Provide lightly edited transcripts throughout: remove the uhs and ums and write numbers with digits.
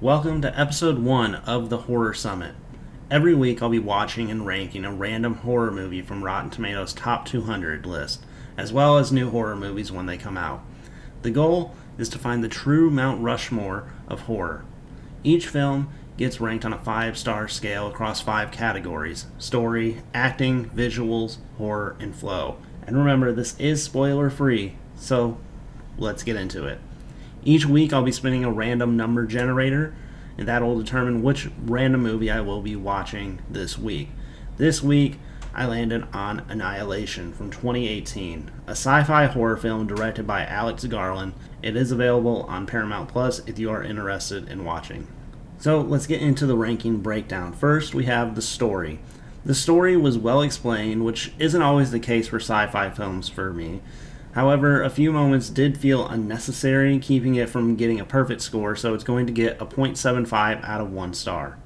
Welcome to episode 1 of the Horror Summit. Every week I'll be watching and ranking a random horror movie from Rotten Tomatoes' top 200 list, as well as new horror movies when they come out. The goal is to find the true Mount Rushmore of horror. Each film gets ranked on a 5-star scale across 5 categories: story, acting, visuals, horror, and flow. And remember, this is spoiler free, so let's get into it. Each week I'll be spinning a random number generator, and that will determine which random movie I will be watching this week. This week I landed on Annihilation from 2018, a sci-fi horror film directed by Alex Garland. It is available on Paramount Plus if you are interested in watching. So let's get into the ranking breakdown. First we have the story. The story was well explained, which isn't always the case for sci-fi films for me. However, a few moments did feel unnecessary, keeping it from getting a perfect score, so it's going to get a 0.75 out of 1 star.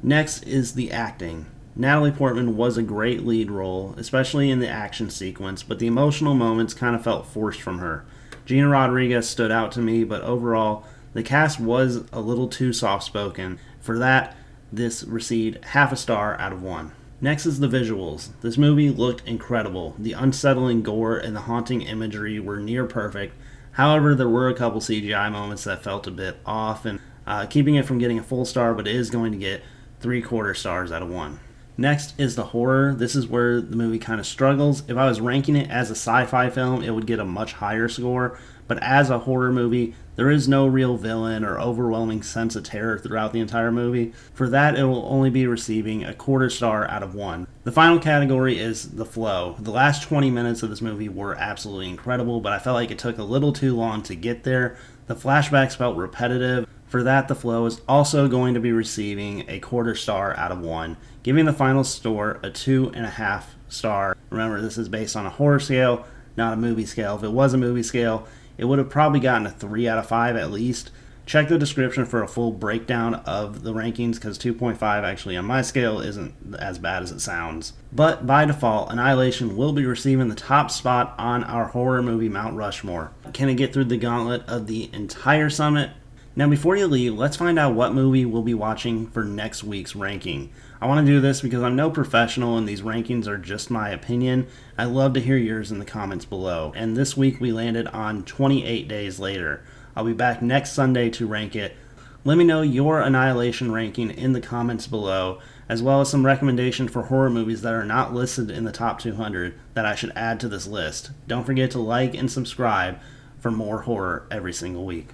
Next is the acting. Natalie Portman was a great lead role, especially in the action sequence, but the emotional moments kind of felt forced from her. Gina Rodriguez stood out to me, but overall, the cast was a little too soft-spoken. For that, this received half a star out of 1. Next is the visuals. This movie looked incredible. The unsettling gore and the haunting imagery were near perfect. However, there were a couple CGI moments that felt a bit off, and keeping it from getting a full star, but it is going to get 3/4 stars out of 1. Next is the horror. This is where the movie kind of struggles. If I was ranking it as a sci-fi film, it would get a much higher score, but as a horror movie, there is no real villain or overwhelming sense of terror throughout the entire movie. For that, it will only be receiving a 1/4 star out of 1. The final category is the flow. The last 20 minutes of this movie were absolutely incredible, but I felt like it took a little too long to get there. The flashbacks felt repetitive. For that, the flow is also going to be receiving a 1/4 star out of 1, giving the final score a 2.5 star. Remember, this is based on a horror scale, not a movie scale. If it was a movie scale, it would have probably gotten a 3 out of 5 at least. Check the description for a full breakdown of the rankings, because 2.5 actually on my scale isn't as bad as it sounds. But by default, Annihilation will be receiving the top spot on our horror movie Mount Rushmore. Can it get through the gauntlet of the entire summit? Now before you leave, let's find out what movie we'll be watching for next week's ranking. I want to do this because I'm no professional and these rankings are just my opinion. I'd love to hear yours in the comments below. And this week we landed on 28 Days Later. I'll be back next Sunday to rank it. Let me know your Annihilation ranking in the comments below, as well as some recommendations for horror movies that are not listed in the top 200 that I should add to this list. Don't forget to like and subscribe for more horror every single week.